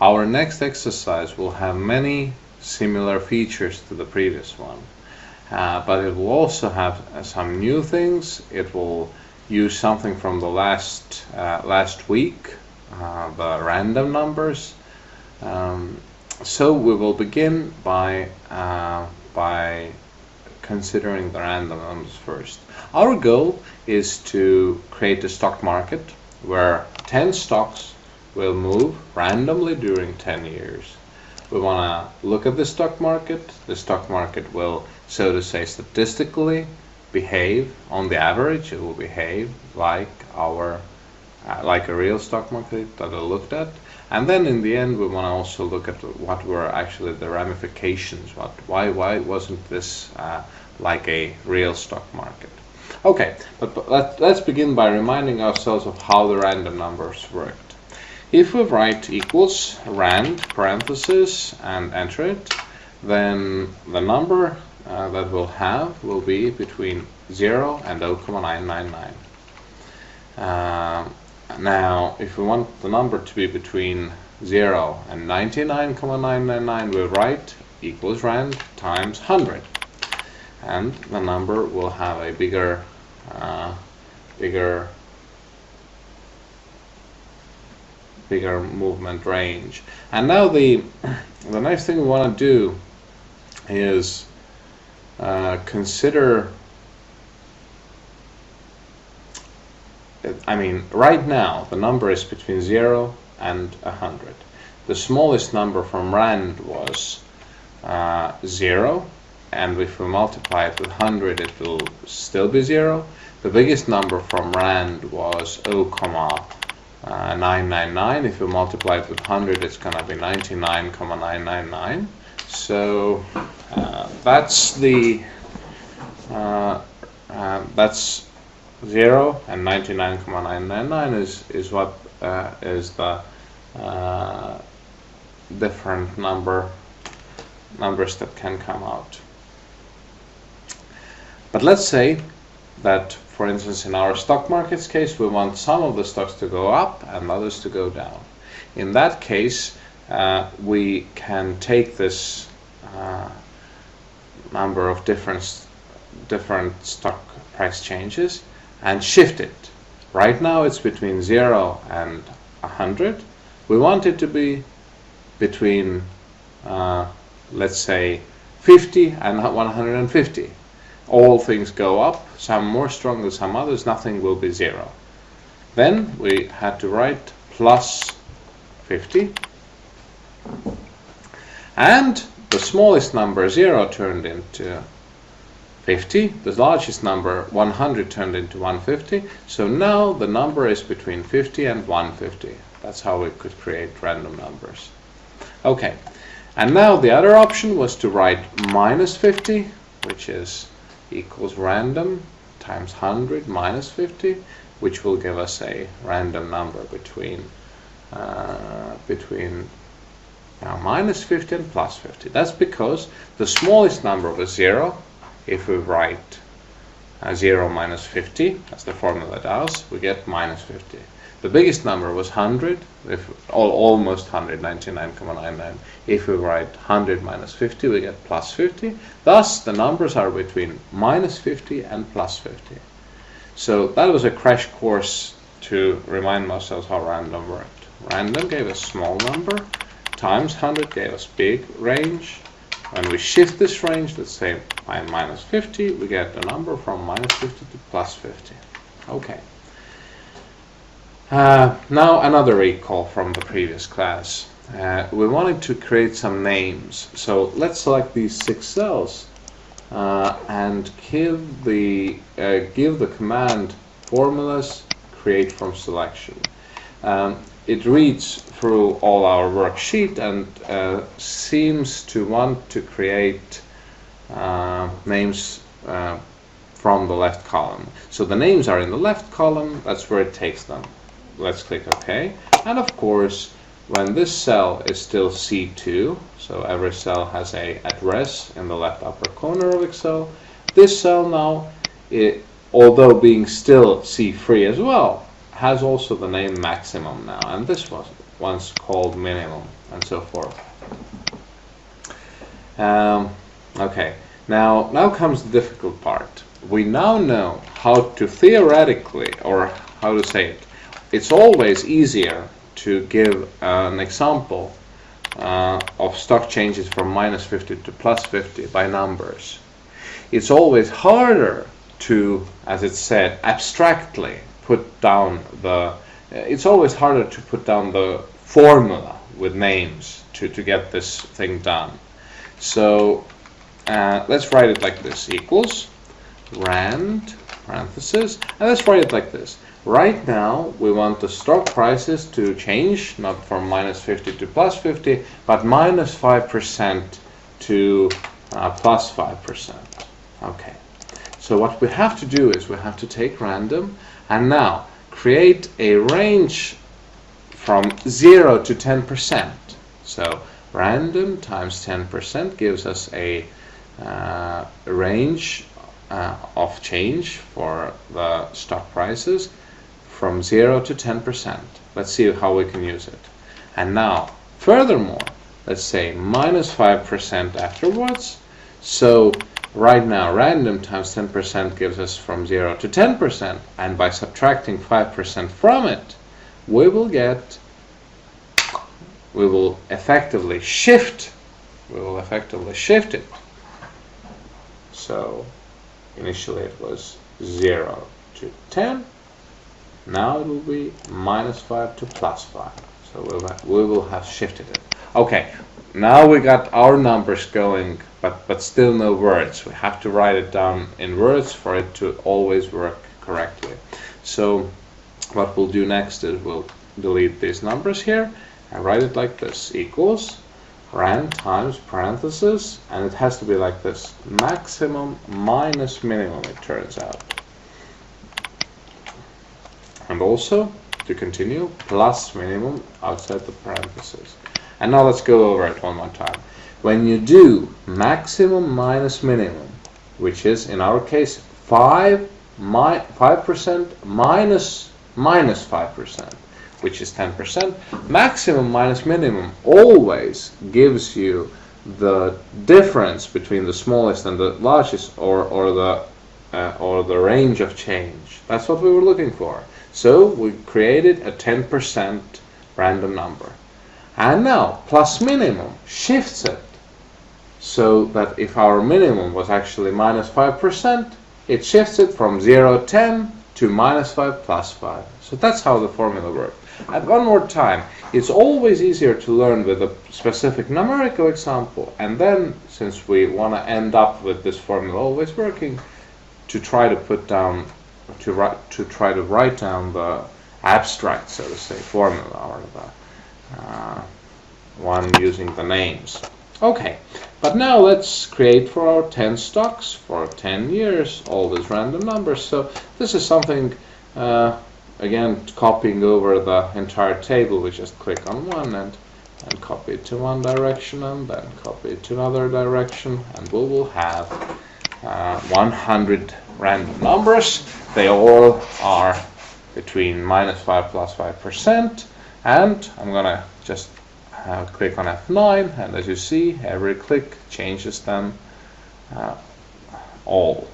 our next exercise will have many similar features to the previous one, but it will also have some new things. It will use something from the last week, the random numbers. So we will begin by considering the random numbers first. Our goal is to create a stock market where 10 stocks will move randomly during 10 years. We want to look at the stock market. The stock market will, so to say, statistically behave on the average. It will behave like like a real stock market that I looked at. And then in the end, we want to also look at what were actually the ramifications. Why wasn't this like a real stock market? Okay, but let's begin by reminding ourselves of how the random numbers worked. If we write equals rand parenthesis and enter it, then the number that we'll have will be between 0 and 0,999. Now, if we want the number to be between 0 and 99,999, we write equals rand times 100. And the number will have a bigger movement range. And now the next thing we want to do is consider, right now the number is between 0 and 100. The smallest number from rand was 0, and if we multiply it with 100 it will still be 0. The biggest number from rand was 0,999. If you multiply it with 100 it's going to be 99,999. So that's that's 0 and 99,999 is what is the different numbers that can come out. But let's say that, for instance, in our stock markets case, we want some of the stocks to go up and others to go down. In that case, we can take this number of different stock price changes and shift it. Right now it's between 0 and 100. We want it to be between, let's say, 50 and 150. All things go up, some more strongly, some others, nothing will be 0. Then we had to write plus 50. And the smallest number, 0, turned into 50. The largest number, 100, turned into 150. So now the number is between 50 and 150. That's how we could create random numbers. Okay, and now the other option was to write minus 50, which is equals random times 100 minus 50, which will give us a random number between minus 50 and plus 50. That's because the smallest number was 0. If we write 0 minus 50, as the formula does, we get minus 50. The biggest number was 100, almost 100, 99,999. If we write 100 minus 50, we get plus 50. Thus, the numbers are between minus 50 and plus 50. So that was a crash course to remind ourselves how random worked. Random gave us small number, times 100 gave us big range. When we shift this range, let's say by minus 50, we get a number from minus 50 to plus 50. Okay. Now another recall from the previous class. We wanted to create some names. So let's select these 6 cells and give the command formulas create from selection. It reads through all our worksheet and seems to want to create names from the left column. So the names are in the left column, that's where it takes them. Let's click OK. And of course, when this cell is still C2, so every cell has an address in the left upper corner of Excel, this cell now, although being still C3 as well, has also the name maximum now, and this one's called minimum, and so forth. Okay, now comes the difficult part. We now know how to theoretically, or how to say it, it's always easier to give an example of stock changes from minus 50 to plus 50 by numbers. It's always harder to, as it's said, abstractly put down the, it's always harder to put down the formula with names to get this thing done. So let's write it like this, equals rand, parenthesis, and let's write it like this. Right now we want the stock prices to change, not from minus 50 to plus 50, but minus 5% to plus 5%. Okay, so what we have to do is we have to take random and now create a range from 0 to 10%. So random times 10% gives us a range of change for the stock prices from 0 to 10%. Let's see how we can use it. And now, furthermore, let's say minus 5% afterwards. So right now, random times 10% gives us from 0 to 10%, and by subtracting 5% from it, we will effectively shift it. So initially it was 0 to 10. Now it will be minus 5 to plus 5. So we will have shifted it. Okay, now we got our numbers going, but still no words. We have to write it down in words for it to always work correctly. So what we'll do next is we'll delete these numbers here and write it like this, equals rand times parenthesis, and it has to be like this, maximum minus minimum, it turns out. And also, to continue, plus minimum outside the parentheses. And now let's go over it one more time. When you do maximum minus minimum, which is in our case 5% minus 5%, which is 10%, maximum minus minimum always gives you the difference between the smallest and the largest, or the range of change. That's what we were looking for. So we created a 10% random number. And now plus minimum shifts it so that if our minimum was actually minus 5%, it shifts it from 0, 10 to minus 5 plus 5. So that's how the formula works. And one more time, it's always easier to learn with a specific numerical example, and then, since we want to end up with this formula always working, to try to put down, to try to write down the abstract, so to say, formula, or the one using the names. Okay, but now let's create for our 10 stocks for 10 years all these random numbers. So this is something, again, copying over the entire table. We just click on one and copy it to one direction, and then copy it to another direction, and we will have 100 random numbers. They all are between minus 5 plus 5%, and I'm gonna just click on F9, and as you see, every click changes them all.